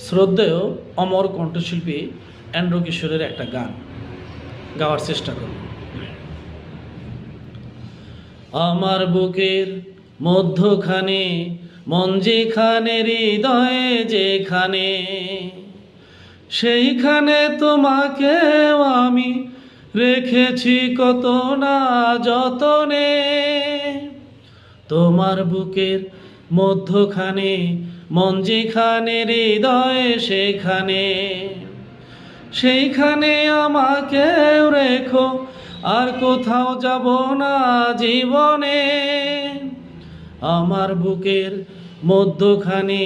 শ্রদ্ধেয় অমর কণ্ঠশিল্পী এন্ড্রু কিশোরের একটা গান গাওয়ার চেষ্টা করব। আমার বুকের মধ্যখানে মন যেখানে, হৃদয়ে যেখানে, সেইখানে তোমাকেও আমি রেখেছি কত না যতনে। তোমার বুকের মধ্যখানে মন যেখানে, হৃদয়ে সেখানে, সেইখানে আমাকেও রেখো, আর কোথাও যাব না জীবনে। আমার বুকের মধ্যখানে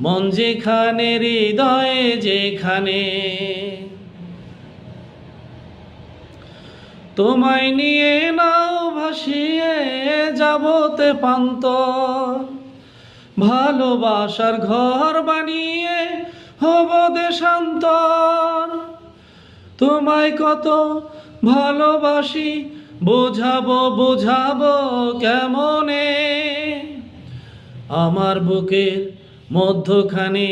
মন যেখানে, হৃদয়ে যেখানে, তোমায় নিয়ে নাও ভাসিয়ে যাবতে পান্তর, ভালোবাসার ঘর বানিয়ে হব দেশান্তর। তোমায় কত ভালোবাসি বোঝাবো বোঝাবো কেমনে। আমার বুকের মধ্যখানে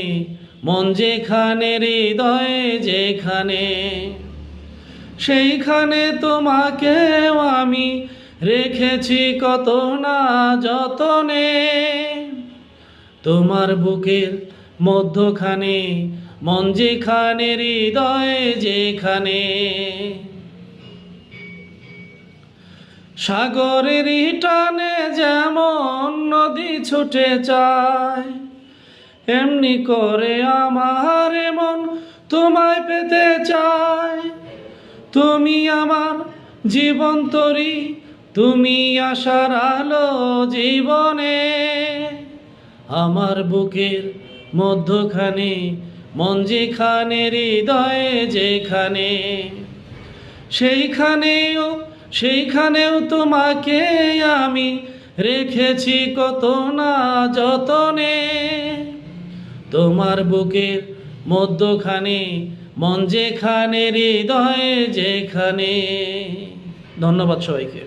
মন যেখানে, হৃদয়ে যেখানে, সেইখানে তোমাকেও আমি রেখেছি কত না যতনে। তোমার বুকের মধ্যখানে মন যেখানে, হৃদয়ে যেখানে, সাগরের টানে যেমন নদী ছুটে যায়, এমনি করে আমার মন তোমায় পেতে চায়। তুমি আমার জীবন তরি, তুমি আশার আলো জীবনে। আমার বুকের মধ্যখানে মন যেখানে, হৃদয়ে যেখানে, সেইখানেও তোমাকে আমি রেখেছি কত না যতনে। তোমার বুকের মধ্যখানে মন যেখানে, হৃদয়ে যেখানে। ধন্যবাদ সবাইকে।